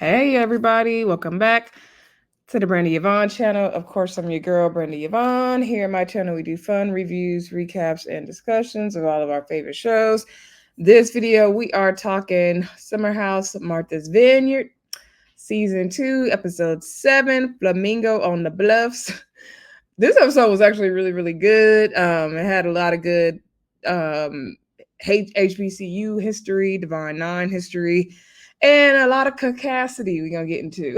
Hey everybody, welcome back to the Brandy Yvonne channel. Of course, I'm your girl, Brandy Yvonne. Here on my channel, we do fun reviews, recaps, and discussions of all of our favorite shows. This video, we are talking Summer House Martha's Vineyard, Season 2, Episode 7, Flamingo on the Bluffs. This episode was actually really, really good. It had a lot of good HBCU history, Divine Nine history, and a lot of caucasity we're going to get into,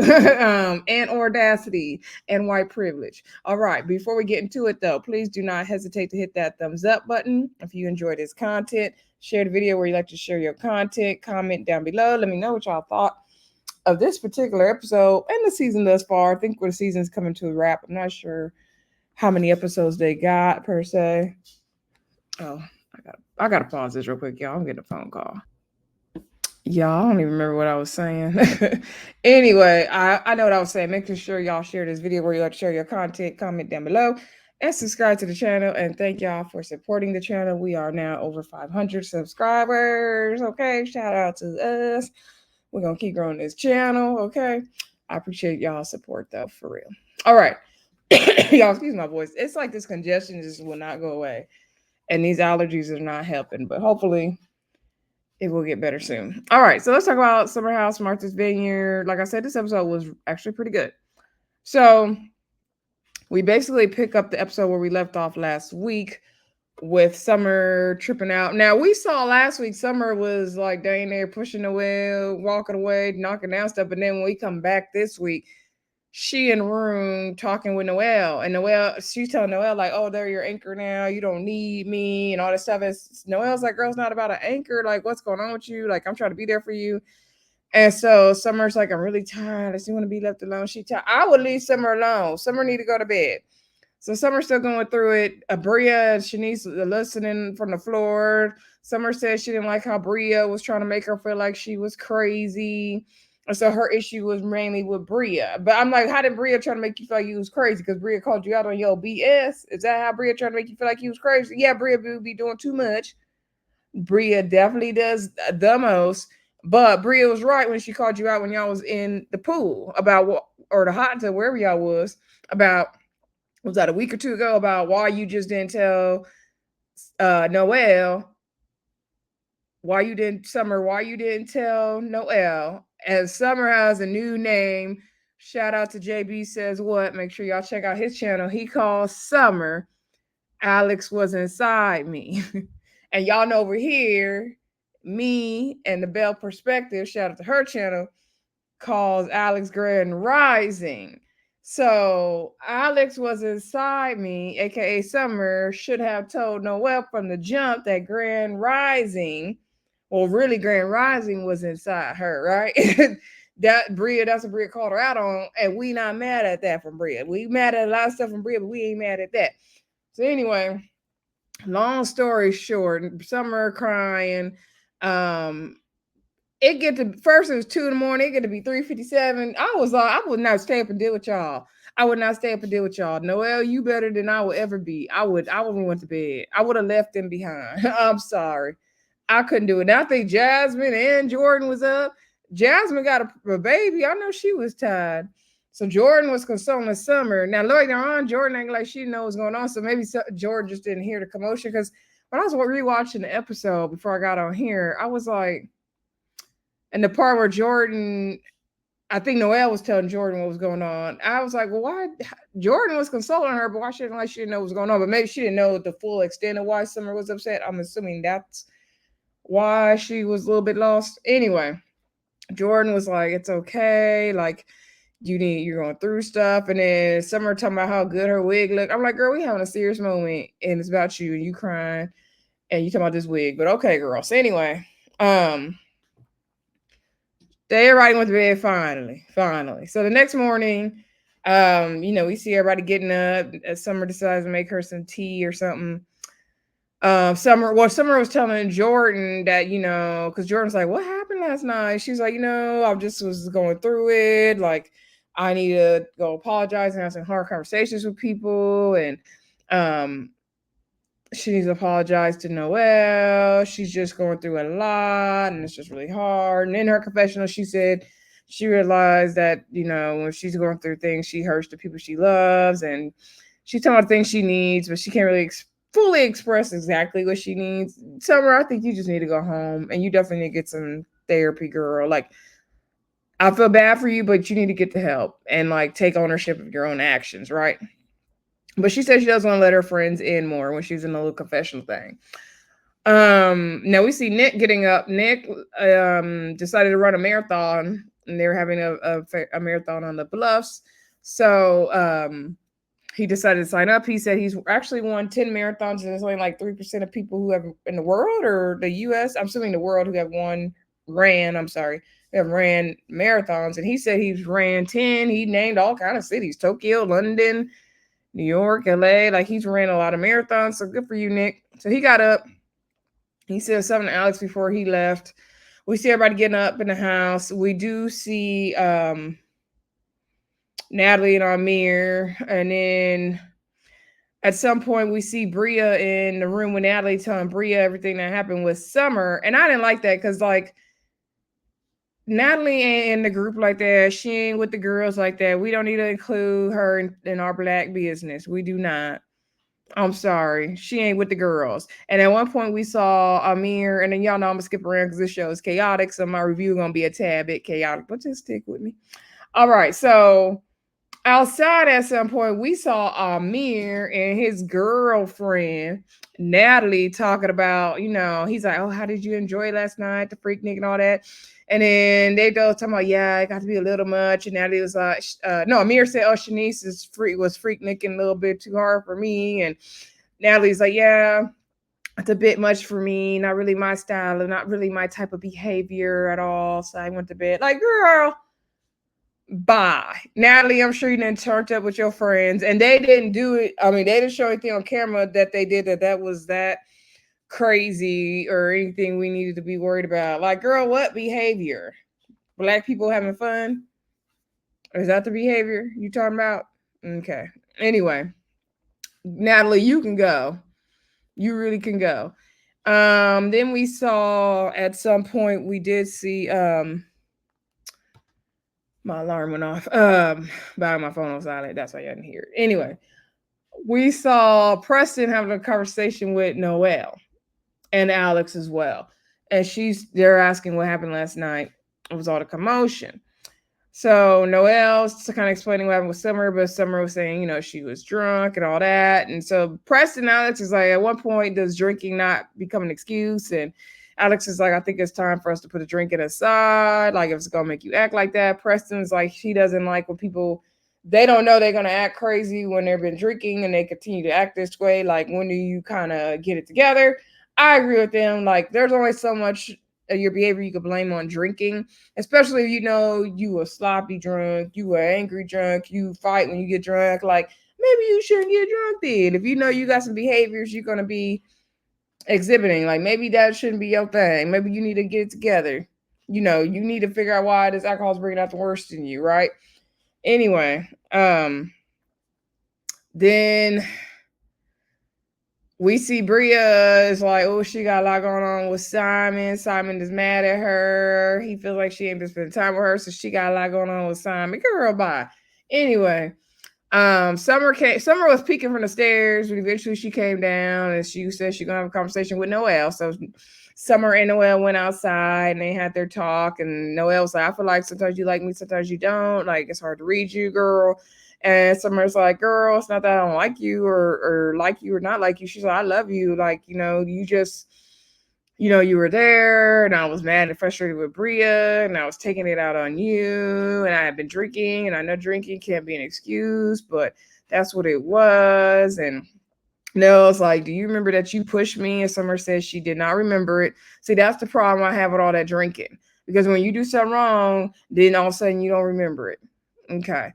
and audacity and white privilege. All right, before we get into it, though, please do not hesitate to hit that thumbs up button if you enjoy this content. Share the video where you like to share your content. Comment down below. Let me know what y'all thought of this particular episode and the season thus far. I think the season's coming to a wrap. I'm not sure how many episodes they got per se. Oh, I gotta pause this real quick, y'all. I'm getting a phone call. Y'all, I don't even remember what I was saying. Anyway, I know what I was saying. Making sure y'all share this video where you like to share your content, comment down below, and subscribe to the channel. And thank y'all for supporting the channel. We are now over 500 subscribers. Okay, shout out to us. We're gonna keep growing this channel. Okay, I appreciate y'all support though, for real. All right. Y'all, excuse my voice. It's like this congestion just will not go away. And these allergies are not helping, but hopefully it will get better soon. All right, so let's talk about Summer House, Martha's Vineyard. Like I said, this episode was actually pretty good. So we basically pick up the episode where we left off last week with Summer tripping out. Now, we saw last week Summer was like down there pushing Noelle, walking away, knocking down stuff. But then when we come back this week, she in the room talking with Noelle, and Noelle, she's telling Noelle like, "Oh, they're your anchor now. You don't need me," and all this stuff. And Noelle's like, "Girl, it's not about an anchor. Like, what's going on with you? Like, I'm trying to be there for you." And so Summer's like, "I'm really tired. I just want to be left alone." She tired. I would leave Summer alone. Summer need to go to bed. So Summer's still going through it. Bria, she needs listening from the floor. Summer said she didn't like how Bria was trying to make her feel like she was crazy. And so her issue was mainly with Bria. But I'm like, how did Bria try to make you feel like you was crazy? Because Bria called you out on your BS. Is that how Bria tried to make you feel like you was crazy? Yeah, Bria would be doing too much. Bria definitely does the most. But Bria was right when she called you out when y'all was in the pool about what, or the hot tub, wherever y'all was, about, was that a week or two ago, about why you just didn't tell Noelle, why you didn't tell Noelle. As Summer has a new name. Shout out to JB Says What. Make sure y'all check out his channel. He calls Summer Alex Was Inside Me. And y'all know over here, me and the Bell Perspective, shout out to her channel, calls Alex Grand Rising. So Alex Was Inside Me, aka Summer, should have told Noelle from the jump that Grand Rising, well, really Grand Rising was inside her, right? That's what Bria called her out on, and we not mad at that from Bria. We mad at a lot of stuff from Bria, but we ain't mad at that. So anyway, long story short, Summer crying. It get to first it was 2 in the morning, it get to be 3:57. I was like, I would not stay up and deal with y'all. I would not stay up and deal with y'all. Noelle, you better than I would ever be. I would have went to bed. I would have left them behind. I'm sorry. I couldn't do it. Now I think Jasmine and Jordan was up. Jasmine got a baby. I know she was tired. So Jordan was consoling Summer. Now later on, Jordan acting like she didn't know what's going on. So maybe Jordan just didn't hear the commotion. Because when I was rewatching the episode before I got on here, I was like, and the part where Jordan, I think Noelle was telling Jordan what was going on. I was like, well, why? Jordan was consoling her, but why she didn't know what was going on? But maybe she didn't know the full extent of why Summer was upset. I'm assuming that's why she was a little bit lost. Anyway, Jordan was like, it's okay. Like, you're going through stuff. And then Summer talking about how good her wig looked. I'm like, girl, we having a serious moment and it's about you and you crying and you talking about this wig. But okay, girl. So anyway, everybody went to bed finally. So the next morning, we see everybody getting up. Summer decides to make her some tea or something. Summer was telling Jordan that, because Jordan's like, what happened last night? She's like, I just was going through it. Like, I need to go apologize and have some hard conversations with people. And she needs to apologize to Noelle. She's just going through a lot and it's just really hard. And in her confessional, she said She realized that, when she's going through things, she hurts the people she loves, and she's talking about things she needs, but she can't really fully express exactly what she needs. Summer, I think you just need to go home, and you definitely need to get some therapy, girl. Like, I feel bad for you, but you need to get the help and like take ownership of your own actions, right? But she said she doesn't want to let her friends in more when she's in the little confessional thing. Now we see Nick getting up. Nick decided to run a marathon, and they were having a marathon on the Bluffs. So he decided to sign up. He said he's actually won 10 marathons, and there's only like 3% of people who have in the world or the US. I'm assuming the world who have ran marathons. And he said he's ran 10. He named all kind of cities: Tokyo, London, New York, LA. Like, he's ran a lot of marathons. So good for you, Nick. So he got up. He said something to Alex before he left. We see everybody getting up in the house. We do see Natalie and Amir. And then at some point we see Bria in the room with Natalie telling Bria everything that happened with Summer. And I didn't like that because, like, Natalie ain't in the group like that. She ain't with the girls like that. We don't need to include her in our black business. We do not. I'm sorry. She ain't with the girls. And at one point we saw Amir, and then y'all know I'm gonna skip around because this show is chaotic. So my review is gonna be a tad bit chaotic, but just stick with me. All right. So outside at some point, we saw Amir and his girlfriend, Natalie, talking about, he's like, oh, how did you enjoy last night? The freak Nick and all that. And then they both talking about, yeah, it got to be a little much. And Natalie was like, no, Amir said, oh, Shanice was freak Nicking a little bit too hard for me. And Natalie's like, yeah, it's a bit much for me. Not really my style and not really my type of behavior at all. So I went to bed. Like, girl, bye. Natalie, I'm sure you didn't turned up with your friends. And they didn't do it. I mean, they didn't show anything on camera that they did that was that crazy or anything we needed to be worried about. Like, girl, what behavior? Black people having fun? Is that the behavior you talking about? Okay. Anyway, Natalie, you can go. You really can go. Then we saw at some point we did see my alarm went off. By my phone on silent. That's why I didn't hear it. Anyway, we saw Preston having a conversation with Noelle and Alex as well. And they're asking what happened last night. It was all the commotion. So Noelle's kind of explaining what happened with Summer, but Summer was saying, she was drunk and all that. And so Preston and Alex is like, at one point, does drinking not become an excuse? And Alex is like, I think it's time for us to put the drinking aside. Like, if it's going to make you act like that. Preston's like, he doesn't like when people, they don't know they're going to act crazy when they've been drinking and they continue to act this way. Like, when do you kind of get it together? I agree with them. Like, there's only so much your behavior you could blame on drinking, especially if you were sloppy drunk, you were angry drunk, you fight when you get drunk. Like, maybe you shouldn't get drunk then. If you got some behaviors you're going to be exhibiting, like, maybe that shouldn't be your thing. Maybe you need to get it together. You need to figure out why this alcohol is bringing out the worst in you, right? Anyway, then we see Bria is like, oh, she got a lot going on with Simon. Simon is mad at her. He feels like she ain't been spending time with her, so she got a lot going on with Simon. Girl, bye. Anyway, Summer was peeking from the stairs, but eventually she came down and she said she's gonna have a conversation with Noelle. So Summer and Noelle went outside and they had their talk. And Noelle was like, I feel like sometimes you like me, sometimes you don't. Like, it's hard to read you, girl. And Summer's like, girl, it's not that I don't like you or like you or not like you. She's like, I love you. Like, you just, you were there and I was mad and frustrated with Bria and I was taking it out on you and I had been drinking and I know drinking can't be an excuse, but that's what it was. And Nell's like, do you remember that you pushed me? And Summer says she did not remember it. See, that's the problem I have with all that drinking. Because when you do something wrong, then all of a sudden you don't remember it. Okay.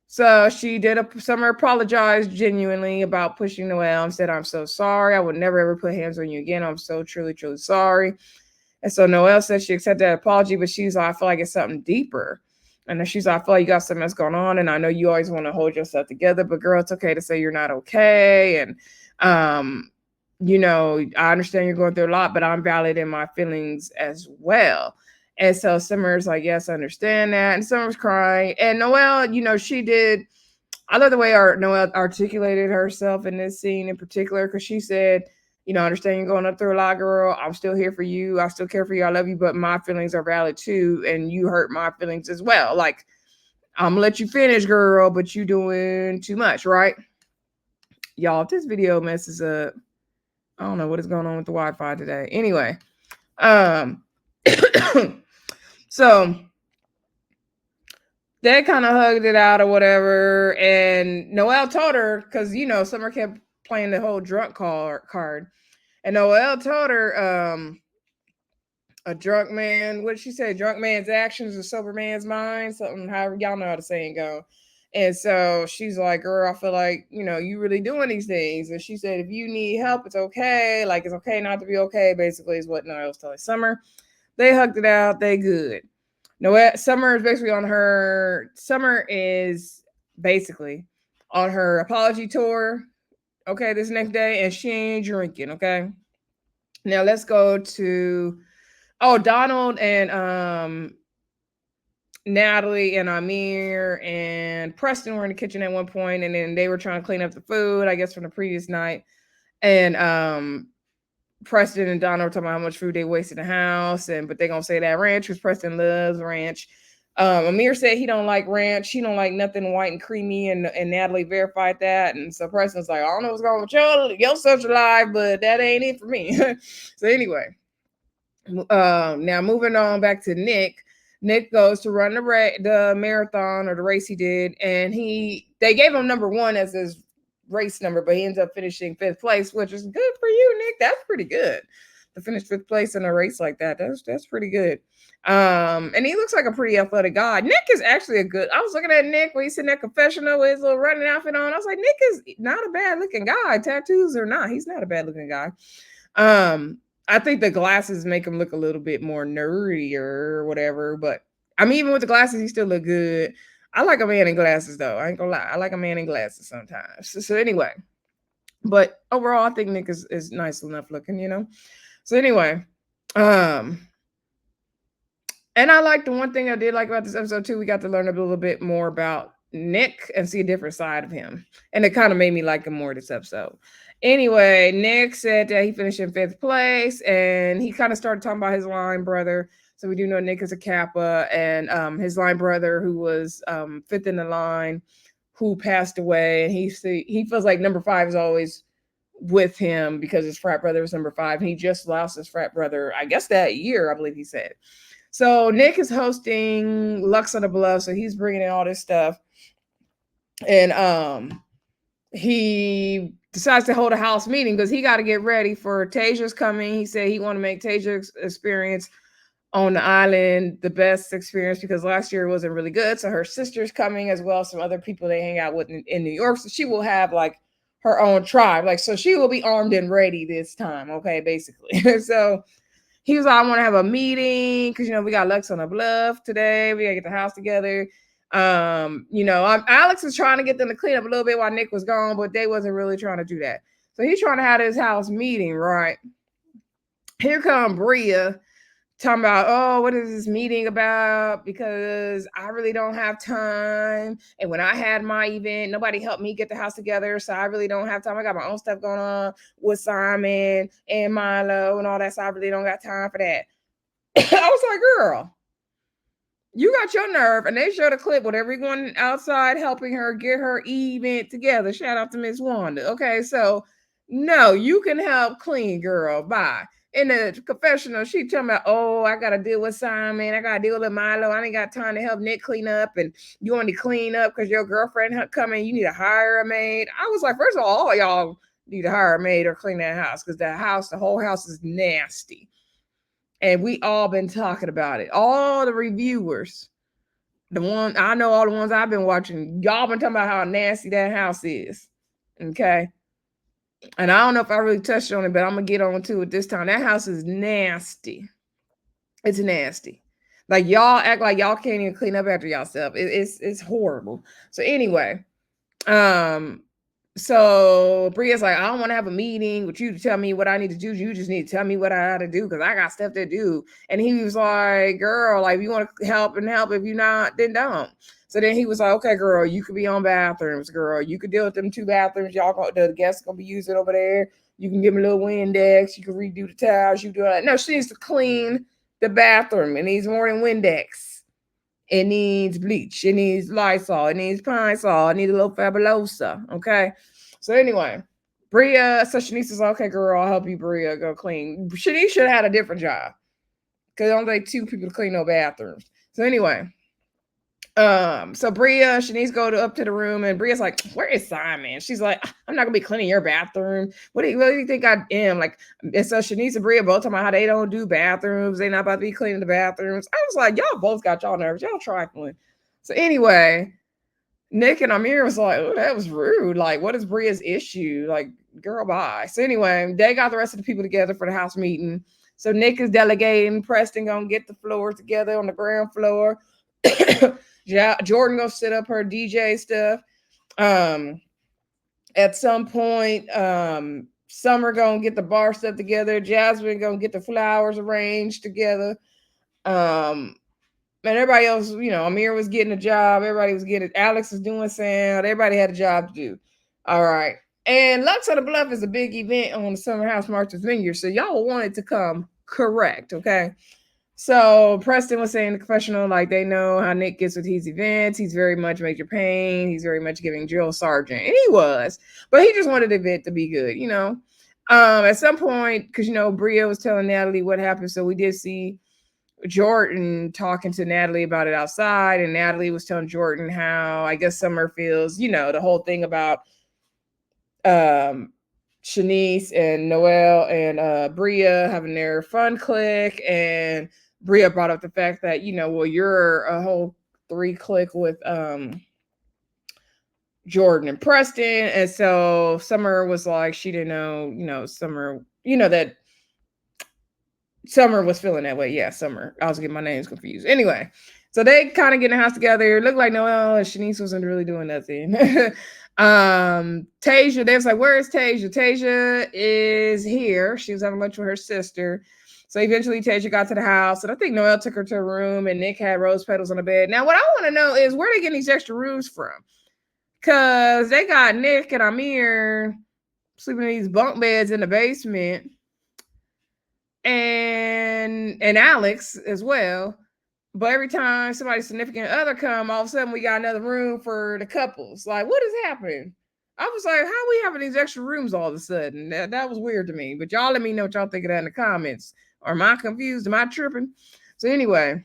So Summer apologized genuinely about pushing Noelle and said, I'm so sorry. I would never ever put hands on you again. I'm so truly, truly sorry. And so Noelle said she accepted that apology, but she's like, I feel like it's something deeper. And then she's like, I feel like you got something that's going on. And I know you always want to hold yourself together, but girl, it's okay to say you're not okay. And, I understand you're going through a lot, but I'm valid in my feelings as well. And so Summer's like, yes, I understand that. And Summer's crying. And Noelle, she did. I love the way Noelle articulated herself in this scene in particular, because she said, I understand you're going up through a lot, girl. I'm still here for you. I still care for you. I love you, but my feelings are valid too. And you hurt my feelings as well. Like, I'm gonna let you finish, girl, but you doing too much, right? Y'all, if this video messes up, I don't know what is going on with the Wi-Fi today. Anyway, so they kind of hugged it out or whatever, and Noelle told her, because Summer kept playing the whole drunk card, and Noelle told her, a drunk man, what did she say? Drunk man's actions, a sober man's mind, something. However, y'all know how the saying go. And so she's like, girl, I feel like, you really doing these things. And she said, if you need help, it's okay. Like, it's okay not to be okay, basically, is what Noelle was telling Summer. They hugged it out. They good. Summer is basically on her apology tour, okay, this next day, and she ain't drinking, okay? Now let's go to Donald and Natalie and Amir and Preston were in the kitchen at one point, and then they were trying to clean up the food, I guess, from the previous night. And Preston and Donald were talking about how much food they wasted in the house, but they're gonna say that ranch, because Preston loves ranch. Amir said he don't like ranch. He don't like nothing white and creamy, and Natalie verified that. And so Preston's like, I don't know what's going with your social life, but that ain't it for me. So anyway, now moving on back to Nick. Nick goes to run the marathon, or the race he did, and they gave him number 1 as his race number, but he ends up finishing 5th place, which is good for you, Nick. That's pretty good to finish 5th place in a race like that. That's pretty good. And he looks like a pretty athletic guy. Nick is actually I was looking at Nick when he's in that confessional with his little running outfit on. I was like, Nick is not a bad looking guy, tattoos or not. He's not a bad looking guy. I think the glasses make him look a little bit more nerdier or whatever, but I mean, even with the glasses, he still look good. I like a man in glasses, though. I ain't gonna lie. I like a man in glasses sometimes. So anyway, but overall, I think Nick is nice enough looking, So anyway, and I like the one thing I did like about this episode too. We got to learn a little bit more about Nick and see a different side of him, and it kind of made me like him more this episode. Anyway, Nick said that he finished in 5th place, and he kind of started talking about his line brother. So we do know Nick is a Kappa, and his line brother, who was 5th in the line, who passed away, and he feels like number 5 is always with him because his frat brother was number 5, and he just lost his frat brother, I guess, that year, I believe he said. So Nick is hosting Luxe on the Bluff, so he's bringing in all this stuff, and he decides to hold a house meeting because he got to get ready for Tasia's coming. He said he want to make Tasia's experience on the island the best experience, because last year it wasn't really good. So her sister's coming, as well as some other people they hang out with in New York. So she will have like her own tribe. Like, so she will be armed and ready this time. Okay, basically. So he was like, I want to have a meeting because, we got Luxe on the Bluff today. We got to get the house together. Alex is trying to get them to clean up a little bit while Nick was gone, but they wasn't really trying to do that. So he's trying to have his house meeting, right? Here come Bria talking about, oh, what is this meeting about? Because I really don't have time. And when I had my event, nobody helped me get the house together. So I really don't have time. I got my own stuff going on with Simon and Milo and all that. So I really don't got time for that. I was like, girl, you got your nerve. And they showed a clip with everyone outside helping her get her event together. Shout out to Miss Wanda. Okay, so no, you can help clean, girl. Bye. In the confessional, she talking about, oh, I got to deal with Simon. I got to deal with Milo. I ain't got time to help Nick clean up. And you want to clean up because your girlfriend coming. You need to hire a maid. I was like, first of all y'all need to hire a maid or clean that house, because the whole house is nasty. And we all been talking about it. All the reviewers, I know all the ones I've been watching, y'all been talking about how nasty that house is. Okay. And I don't know if I really touched on it, but I'm going to get on to it this time. That house is nasty. It's nasty. Like, y'all act like y'all can't even clean up after yourself. It's horrible. So anyway, So Bria's like, I don't want to have a meeting with you to tell me what I need to do. You just need to tell me what I got to do because I got stuff to do. And he was like, girl, like, if you want to help and help. If you're not, then don't. So then he was like, okay, girl, you could be on bathrooms, girl. You could deal with them 2 bathrooms. The guests gonna be using over there. You can give me a little Windex. You can redo the towels. You do all that. No, she needs to clean the bathroom. It needs more than Windex. It needs bleach. It needs Lysol. It needs Pine Sol. It needs a little Fabulosa. Okay. So anyway, Bria, so Shanice's like, okay, girl, I'll help you, Bria, go clean. Shanice should have had a different job because it only take 2 people to clean no bathrooms. So anyway, so Bria, Shanice go up to the room, and Bria's like, where is Simon? She's like, I'm not gonna be cleaning your bathroom. What do you think I am? Like, and so Shanice and Bria both talking about how they don't do bathrooms, they're not about to be cleaning the bathrooms. I was like, y'all both got y'all nerves, y'all trifling. So anyway, Nick and Amir was like, oh, that was rude. Like, what is Bria's issue? Like, girl, bye. So anyway, they got the rest of the people together for the house meeting. So Nick is delegating, Preston gonna get the floors together on the ground floor. Jordan gonna set up her DJ stuff. At some point, Summer gonna get the bar stuff together. Jasmine gonna get the flowers arranged together. And everybody else, Amir was getting a job. Everybody was getting. Alex was doing sound. Everybody had a job to do. All right. And Luxe on the Bluff is a big event on the Summer House Marches Vineyard, so y'all want it to come correct, okay? So Preston was saying in the confessional, like, they know how Nick gets with these events. He's very much Major Payne. He's very much giving drill sergeant. And he was. But he just wanted the event to be good, At some point, because, Bria was telling Natalie what happened. So we did see Jordan talking to Natalie about it outside. And Natalie was telling Jordan how, I guess, Summer feels, the whole thing about Shanice and Noelle and Bria having their fun clique, and Bria brought up the fact that, well, you're a whole 3 clique with Jordan and Preston. And so Summer was like, she didn't know, Summer, that Summer was feeling that way. Yeah, Summer. I was getting my names confused. Anyway, so they kind of get in the house together. It looked like Noelle and Shanice wasn't really doing nothing. Tasia, they was like, where is Tasia? Tasia is here. She was having lunch with her sister. So eventually Tasia got to the house, and I think Noelle took her to a room, and Nick had rose petals on the bed. Now, what I want to know is where they getting these extra rooms from? Because they got Nick and Amir sleeping in these bunk beds in the basement, and Alex as well. But every time somebody's significant other come, all of a sudden we got another room for the couples. Like, what is happening? I was like, how are we having these extra rooms all of a sudden? That was weird to me. But y'all let me know what y'all think of that in the comments. Or am I confused? Am I tripping? So anyway,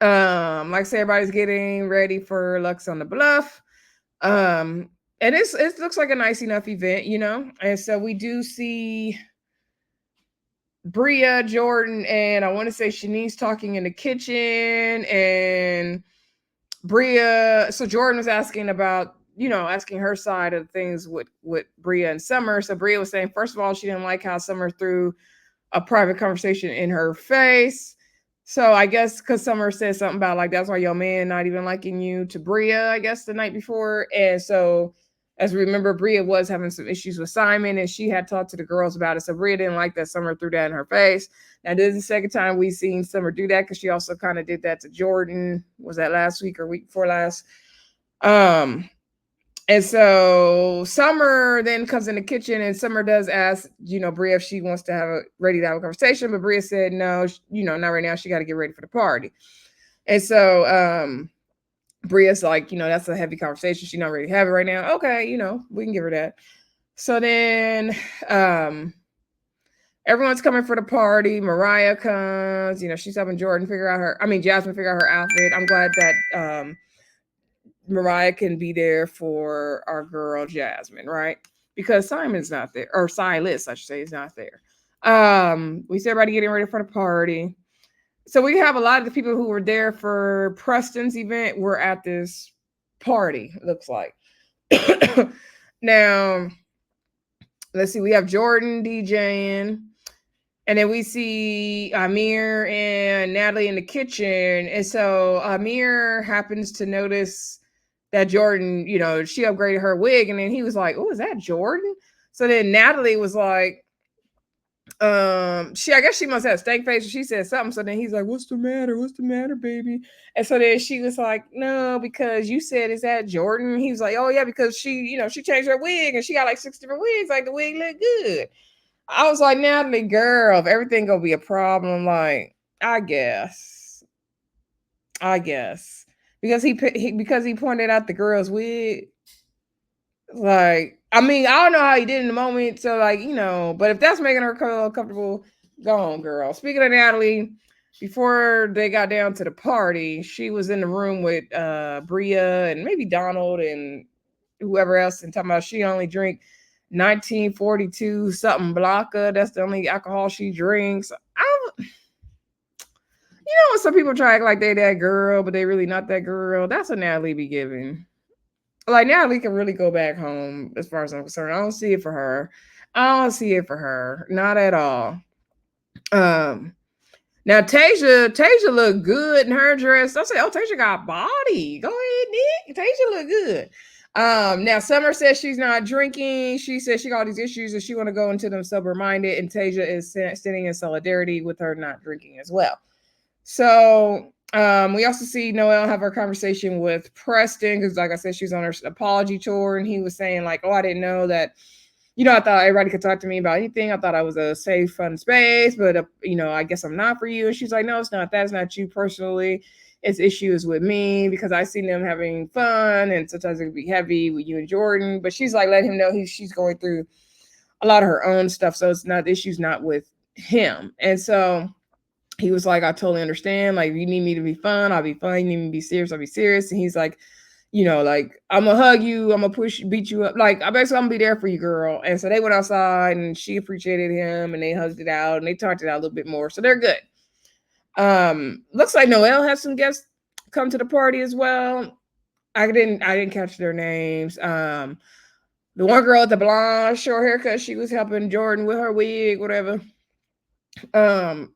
like I said, everybody's getting ready for Luxe on the Bluff. And it looks like a nice enough event, And so we do see Bria, Jordan, and I want to say Shanice talking in the kitchen, and Bria. So Jordan was asking about, asking her side of things with Bria and Summer. So Bria was saying, first of all, she didn't like how Summer threw a private conversation in her face. So I guess because Summer said something about, like, that's why your man not even liking you to Bria, I guess, the night before. And so, as we remember, Bria was having some issues with Simon, and she had talked to the girls about it. So Bria didn't like that Summer threw that in her face. Now, this is the second time we've seen Summer do that, because she also kind of did that to Jordan. Was that last week or week before last? And so Summer then comes in the kitchen, and Summer does ask, Bria if she wants to ready to have a conversation, but Bria said no, not right now. She got to get ready for the party. And so Bria's like, that's a heavy conversation. She's not ready to have it right now. Okay, we can give her that. So then everyone's coming for the party. Moriah comes, she's helping Jasmine figure out her outfit. I'm glad that Moriah can be there for our girl Jasmine, right? Because Simon's not there, or Silas, I should say, is not there. We see everybody getting ready for the party. So we have a lot of the people who were there for Preston's event were at this party, it looks like. Now, let's see, we have Jordan DJing, and then we see Amir and Natalie in the kitchen. And so Amir happens to notice that Jordan, she upgraded her wig, and then he was like, "Oh, is that Jordan?" So then Natalie was like, I guess she must have stank face. She said something. So then he's like, "What's the matter? What's the matter, baby?" And so then she was like, "No, because you said, is that Jordan?" He was like, "Oh yeah, because she changed her wig and she got like 6 different wigs. Like the wig looked good." I was like, "Natalie, girl, if everything gonna be a problem, like I guess, I guess because because he pointed out the girl's wig." Like, I mean, I don't know how he did in the moment. So, like, but if that's making her feel comfortable, go on, girl. Speaking of Natalie, before they got down to the party, she was in the room with Bria and maybe Donald and whoever else, and talking about she only drink 1942 something Blanca. That's the only alcohol she drinks. When some people try to act like they that girl, but they really not that girl. That's what Natalie be giving. Like Natalie can really go back home as far as I'm concerned. I don't see it for her. I don't see it for her. Not at all. Um Now Tasia looked good in her dress. I said, "Oh, Tasia got body. Go ahead, Nick. Tasia look good." Now Summer says she's not drinking. She says she got all these issues and she want to go into them sober minded. And Tasia is standing in solidarity with her not drinking as well. So we also see Noelle have her conversation with Preston because, like I said, she's on her apology tour, and he was saying like, "Oh, I didn't know that. I thought everybody could talk to me about anything. I thought I was a safe, fun space, but I guess I'm not for you." And she's like, "No, it's not. That's not you personally. It's issues with me because I seen them having fun, and sometimes it could be heavy with you and Jordan." But she's like, let him know she's going through a lot of her own stuff, so it's not the issue's not with him, and so he was like, "I totally understand. Like, if you need me to be fun, I'll be fun. You need me to be serious, I'll be serious." And he's like, like, "I'm gonna hug you, I'm gonna beat you up. Like, I basically I'm gonna be there for you, girl." And so they went outside and she appreciated him and they hugged it out and they talked it out a little bit more. So they're good. Looks like Noelle has some guests come to the party as well. I didn't catch their names. The one girl with the blonde short haircut, she was helping Jordan with her wig, whatever. Um,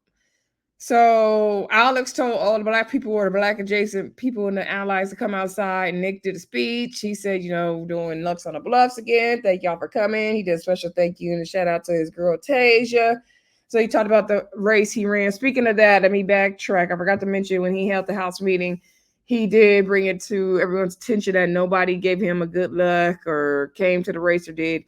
So Alex told all the black people or the black adjacent people and the allies to come outside. And Nick did a speech. He said, doing Luxe on the Bluffs again. Thank y'all for coming. He did a special thank you and a shout out to his girl Tasia. So he talked about the race he ran. Speaking of that, let me backtrack. I forgot to mention when he held the house meeting, he did bring it to everyone's attention that nobody gave him a good luck or came to the race or did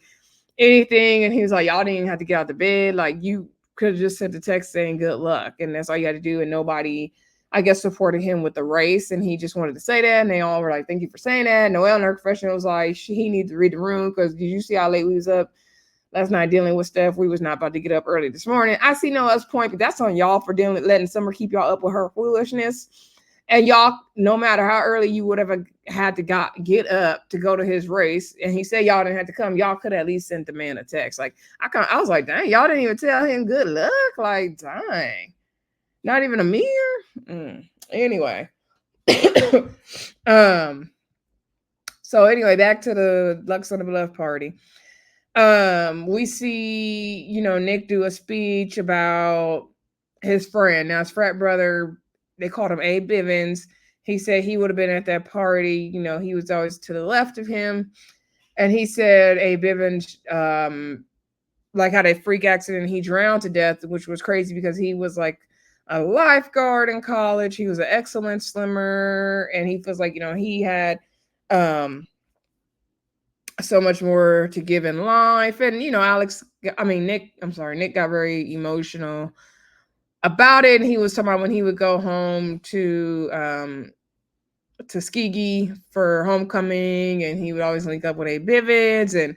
anything. And he was like, "Y'all didn't even have to get out of bed. Like, you could have just sent a text saying good luck." And that's all you had to do. And nobody, I guess, supported him with the race. And he just wanted to say that. And they all were like, "Thank you for saying that." Noelle and her professional was like, he needs to read the room because did you see how late we was up last night dealing with stuff? We was not about to get up early this morning. I see Noelle's point, but that's on y'all for letting Summer keep y'all up with her foolishness. And y'all, no matter how early you would have had to get up to go to his race, and he said y'all didn't have to come, y'all could at least send the man a text. Like, I was like, dang, y'all didn't even tell him good luck. Like, dang, not even a mirror. Anyway, so anyway, back to the Luxe on the Bluff party. We see, Nick do a speech about his friend. Now his frat brother, they called him Abe Bivens. He said he would have been at that party. He was always to the left of him. And he said Abe Bivens, like had a freak accident. He drowned to death, which was crazy because he was like a lifeguard in college. He was an excellent swimmer. And he feels like, he had so much more to give in life. And Nick got very emotional about it. And he was talking about when he would go home to Tuskegee for homecoming, and he would always link up with A Bivens, and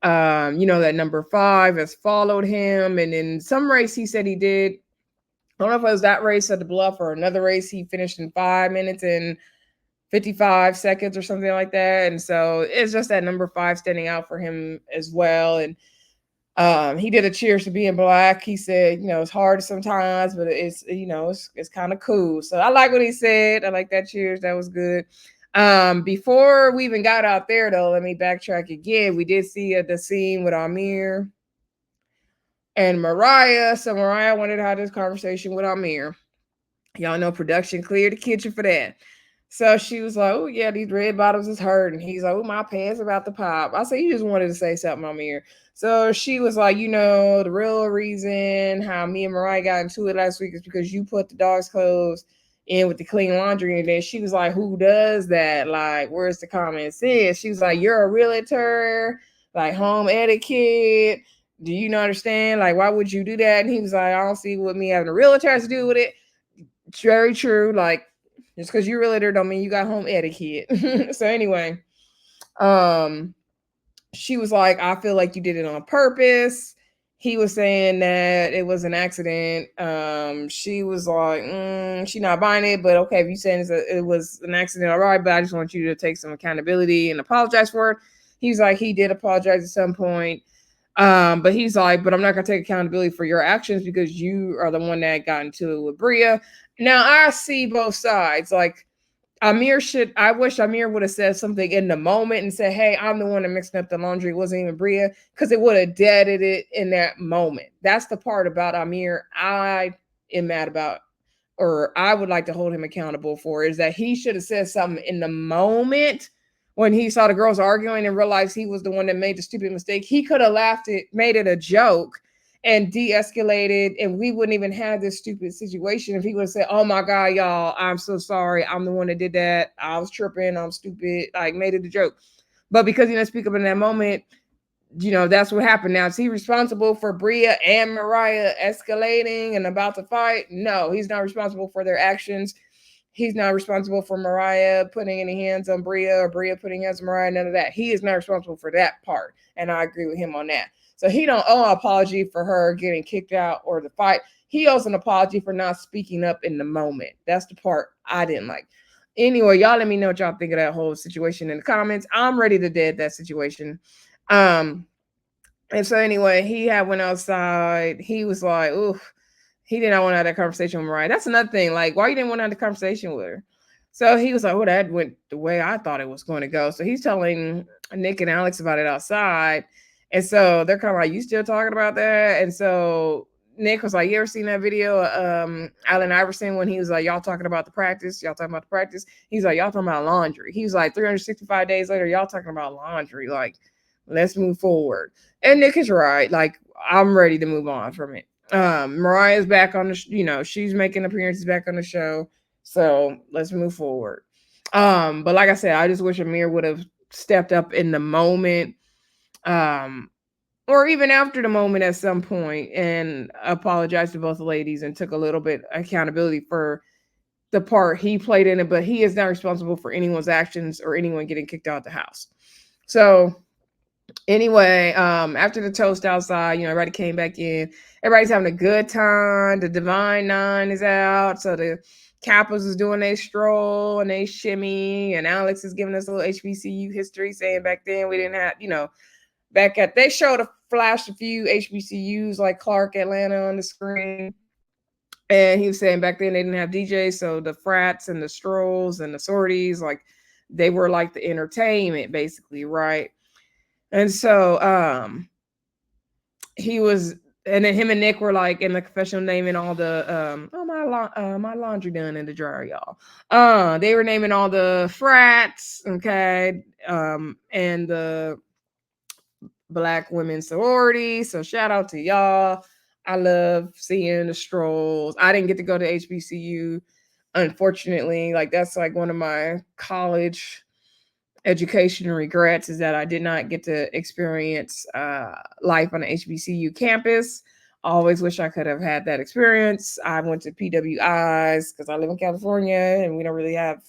that number 5 has followed him. And in some race he said he did, I don't know if it was that race at the Bluff or another race, he finished in 5 minutes and 55 seconds or something like that. And so it's just that number 5 standing out for him as well. And he did a cheers to being black. He said, it's hard sometimes, but it's, it's kind of cool. So I like what he said. I like that cheers. That was good. Before we even got out there though, let me backtrack again. We did see the scene with Amir and Moriah. So Moriah wanted to have this conversation with Amir. Y'all know production cleared the kitchen for that. So she was like, "Oh yeah, these red bottoms is hurting." He's like, "Oh, my pants about to pop." I said, "You just wanted to say something on here." So she was like, "The real reason how me and Moriah got into it last week is because you put the dog's clothes in with the clean laundry." And then she was like, "Who does that? Like, where's the common sense?" She was like, "You're a realtor, like home etiquette. Do you not understand? Like, why would you do that?" And he was like, "I don't see what me having a realtor has to do with it." It's very true. Like, just because you're a realtor don't mean you got home etiquette. So anyway, um, she was like, "I feel like you did it on purpose." He was saying that it was an accident. She was like, she not buying it, but okay, if you saying it was an accident, all right, but I just want you to take some accountability and apologize for it. He's like, he did apologize at some point. But he's like, but I'm not gonna take accountability for your actions because you are the one that got into it with Bria. Now I see both sides. Like, I wish Amir would have said something in the moment and said, "Hey, I'm the one that mixed up the laundry. It wasn't even Bria," because it would have deaded it in that moment. That's the part about Amir I am mad about, or I would like to hold him accountable for, is that he should have said something in the moment when he saw the girls arguing and realized he was the one that made the stupid mistake. He could have laughed it, made it a joke, and de-escalated, and we wouldn't even have this stupid situation if he would have said, "Oh my god, y'all, I'm so sorry, I'm the one that did that, I was tripping, I'm stupid," like made it a joke. But because he didn't speak up in that moment, that's what happened. Now, is he responsible for Bria and Moriah escalating and about to fight? No, he's not responsible for their actions. He's not responsible for Moriah putting any hands on Bria or Bria putting hands on Moriah. None of that. He is not responsible for that part, and I agree with him on that. So he don't owe an apology for her getting kicked out or the fight. He owes an apology for not speaking up in the moment. That's the part I didn't like. Anyway, y'all let me know what y'all think of that whole situation in the comments. I'm ready to dead that situation. Um, and so anyway, he had went outside. He was like, "Oof," he did not want to have that conversation with Mariah. That's another thing. Like, why you didn't want to have the conversation with her? So he was like, "Well, that went the way I thought it was going to go." So he's telling Nick and Alex about it outside. And so they're kind of like, "You still talking about that?" And so Nick was like, "You ever seen that video Allen Iverson when he was like, y'all talking about the practice? Y'all talking about the practice?" He's like, "Y'all talking about laundry." He was like, 365 days later, y'all talking about laundry. Like, let's move forward. And Nick is right. Like, I'm ready to move on from it. Mariah's back on the, she's making appearances back on the show. So let's move forward. But like I said, I just wish Amir would have stepped up in the moment, or even after the moment at some point, and apologized to both ladies and took a little bit accountability for the part he played in it. But he is not responsible for anyone's actions or anyone getting kicked out the house. So anyway, after the toast outside, everybody came back in. Everybody's having a good time. The Divine Nine is out. So the Kappas is doing their stroll and they shimmy. And Alex is giving us a little HBCU history, saying back then we didn't have, they showed flashed a few HBCUs like Clark, Atlanta on the screen. And he was saying back then they didn't have DJs. So the frats and the strolls and the sorties, like they were like the entertainment basically, right? And so he was, and then him and Nick were like in the confessional naming all the my laundry done in the dryer, y'all. They were naming all the frats, okay, and the Black women sorority. So shout out to y'all. I love seeing the strolls. I didn't get to go to HBCU, unfortunately. Like, that's like one of my college education regrets, is that I did not get to experience life on the HBCU campus. I always wish I could have had that experience. I went to PWIs because I live in California and we don't really have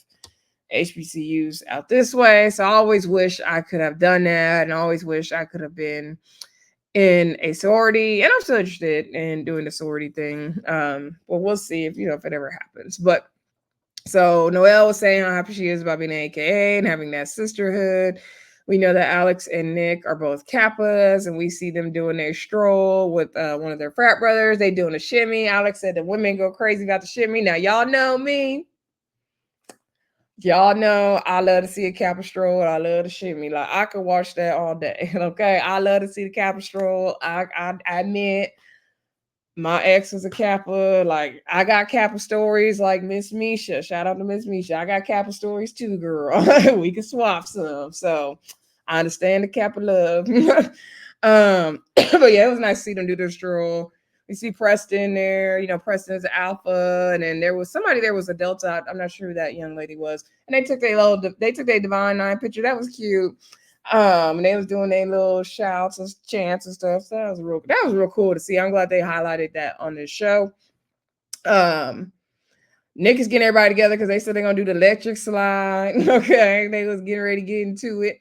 HBCUs out this way. So I always wish I could have done that, and I always wish I could have been in a sorority. And I'm still interested in doing the sorority thing. But we'll see if it ever happens. But so Noelle was saying how happy she is about being an AKA and having that sisterhood. We know that Alex and Nick are both Kappas, and we see them doing their stroll with one of their frat brothers. They doing a shimmy. Alex said the women go crazy about the shimmy. Now, y'all know me. Y'all know I love to see a Kappa stroll. I love to shimmy. Like, I could watch that all day. Okay, I love to see the Kappa stroll. I admit My ex was a Kappa. Like, I got Kappa stories like Miss Misha. Shout out to Miss Misha. I got Kappa stories too, girl. We can swap some. So I understand the Kappa love. But yeah, it was nice to see them do their stroll. We see Preston there. You know, Preston is an alpha, and then there was somebody there was a delta. I'm not sure who that young lady was. And they took their Divine Nine picture. That was cute. And they was doing their little shouts and chants and stuff. So that was real cool to see. I'm glad they highlighted that on this show. Nick is getting everybody together because they said they're gonna do the electric slide. Okay, they was getting ready to get into it.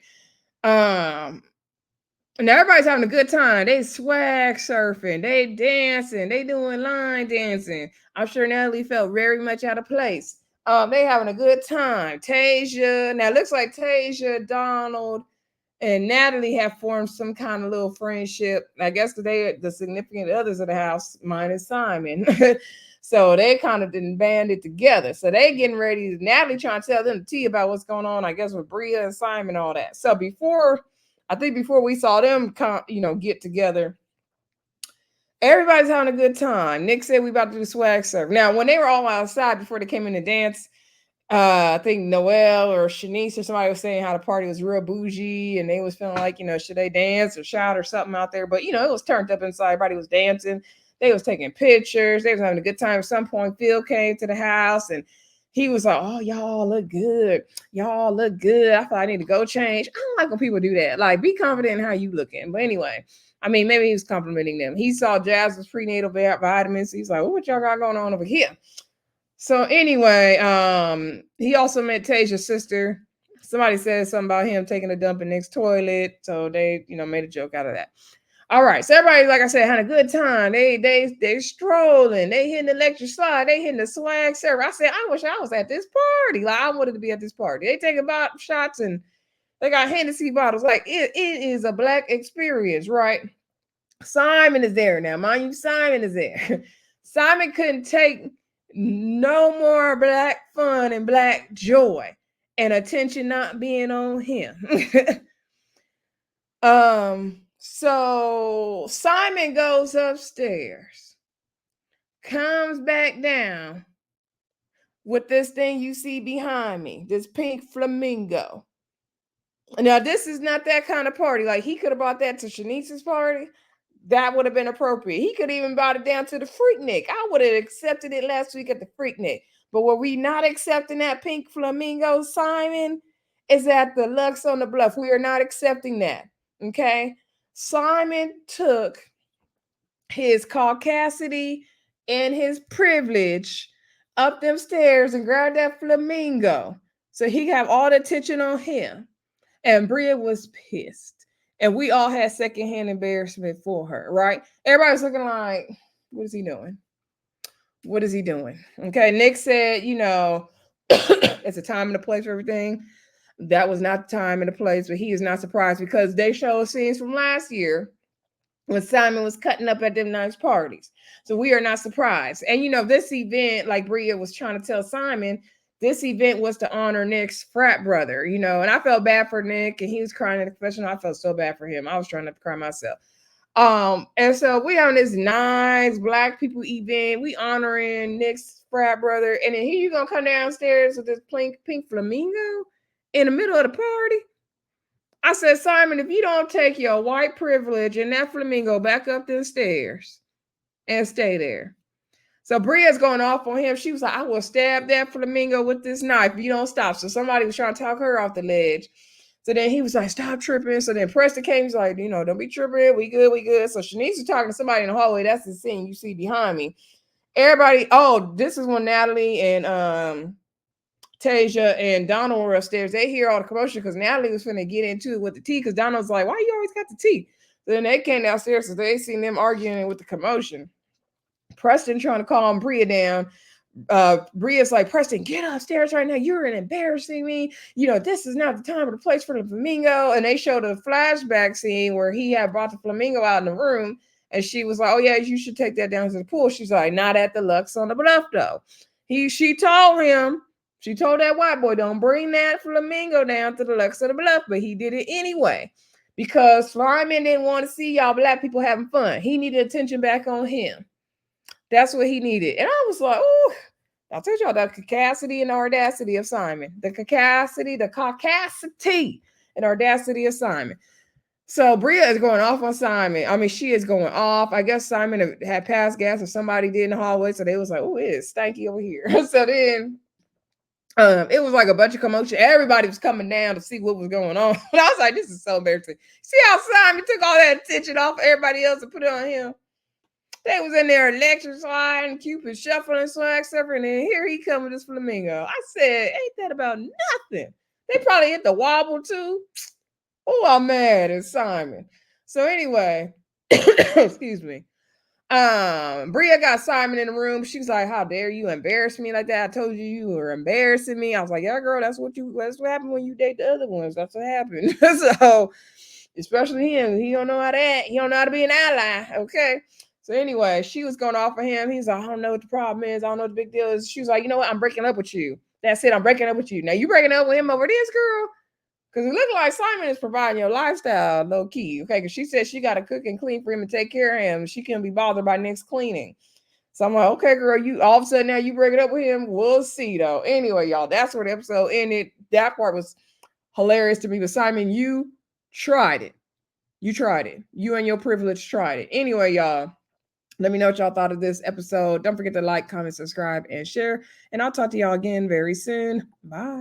And everybody's having a good time. They swag surfing, they dancing, they doing line dancing. I'm sure Natalie felt very much out of place. They having a good time. Tasia, now it looks like Tasia, Donald, and Natalie have formed some kind of little friendship. I guess they the significant others of the house, minus Simon. So they kind of didn't band it together. So they getting ready. Natalie trying to tell them the tea about what's going on, I guess, with Bria and Simon, all that. So before we saw them get together, everybody's having a good time. Nick said we about to do the swag surf. Now, when they were all outside before they came in to dance, I think Noelle or Shanice or somebody was saying how the party was real bougie and they was feeling like, should they dance or shout or something out there? But, it was turned up inside. Everybody was dancing. They was taking pictures. They was having a good time. At some point, Phil came to the house and he was like, oh, y'all look good. Y'all look good. I thought I need to go change. I don't like when people do that. Like, be confident in how you looking. But anyway, I mean, maybe he was complimenting them. He saw Jazz's prenatal vitamins. He's like, what y'all got going on over here? So anyway, he also met Tasia's sister. Somebody said something about him taking a dump in Nick's toilet. So they, made a joke out of that. All right. So everybody, like I said, had a good time. They strolling. They hitting the electric slide. They hitting the swag server. I said, I wish I was at this party. Like, I wanted to be at this party. They taking about shots and they got Hennessy bottles. Like, it is a black experience, right? Simon is there now. Mind you, Simon is there. Simon couldn't take no more black fun and black joy and attention not being on him. So Simon goes upstairs, comes back down with this thing you see behind me, this pink flamingo. Now, this is not that kind of party. Like, he could have brought that to Shanice's party. That would have been appropriate. He could even brought it down to the Freaknik. I would have accepted it last week at the Freaknik. But were we not accepting that pink flamingo, Simon? Is at the Luxe on the Bluff. We are not accepting that. Okay? Simon took his caucasity and his privilege up them stairs and grabbed that flamingo so he could have all the attention on him. And Bria was pissed. And we all had secondhand embarrassment for her, right? Everybody's looking like, what is he doing? What is he doing? Okay, Nick said, it's a time and a place for everything. That was not the time and the place, but he is not surprised because they showed scenes from last year when Simon was cutting up at them nice parties. So we are not surprised. And, this event, like Bria was trying to tell Simon, this event was to honor Nick's frat brother, and I felt bad for Nick and he was crying in the confessional. I felt so bad for him. I was trying not to cry myself. And so we on this nice black people event. We honoring Nick's frat brother. And then here you gonna come downstairs with this pink flamingo in the middle of the party. I said, Simon, if you don't take your white privilege and that flamingo back up the stairs and stay there. So Bria's going off on him. She was like, I will stab that flamingo with this knife if you don't stop. So somebody was trying to talk her off the ledge. So then he was like, stop tripping. So then Preston came. He's like, don't be tripping. We good. So Shanice was talking to somebody in the hallway. That's the scene you see behind me. Everybody, this is when Natalie and Tasia and Donald were upstairs. They hear all the commotion because Natalie was finna get into it with the tea because Donald's like, why you always got the tea? So then they came downstairs so they seen them arguing with the commotion. Preston trying to calm Bria down. Bria's like, Preston, get upstairs right now. You're embarrassing me. This is not the time or the place for the flamingo. And they showed a flashback scene where he had brought the flamingo out in the room. And she was like, oh, yeah, you should take that down to the pool. She's like, not at the Luxe on the Bluff, though. She told that white boy, don't bring that flamingo down to the Luxe on the Bluff. But he did it anyway. Because Simon didn't want to see y'all black people having fun. He needed attention back on him. That's what he needed. And I was like, oh, I told y'all the caucasity and audacity of Simon. The caucasity and audacity of Simon. So Bria is going off on Simon. I mean, she is going off. I guess Simon had passed gas or somebody did in the hallway. So they was like, oh, it is stanky over here. So then it was like a bunch of commotion. Everybody was coming down to see what was going on. And I was like, this is so embarrassing. See how Simon took all that attention off everybody else and put it on him? They was in there electrifying, Cupid shuffling, swag surfing, and here he come with this flamingo. I said, ain't that about nothing? They probably hit the wobble too. Oh, I'm mad at Simon. So anyway, excuse me. Bria got Simon in the room. She was like, how dare you embarrass me like that? I told you you were embarrassing me. I was like, yeah, girl, that's what happened when you date the other ones. That's what happened. So especially him, he don't know how to act. He don't know how to be an ally. Okay. So anyway, she was going off of him. He's like, I don't know what the problem is. I don't know what the big deal is. She was like, you know what? I'm breaking up with you. That's it. I'm breaking up with you. Now you breaking up with him over this, girl? Because it looked like Simon is providing your lifestyle, low key. Okay, because she said she got to cook and clean for him and take care of him. She couldn't be bothered by next cleaning. So I'm like, okay, girl, you all of a sudden now you break it up with him. We'll see, though. Anyway, y'all, that's where the episode ended. That part was hilarious to me. But Simon, you tried it. You tried it. You and your privilege tried it. Anyway, y'all, let me know what y'all thought of this episode. Don't forget to like, comment, subscribe, and share. And I'll talk to y'all again very soon. Bye.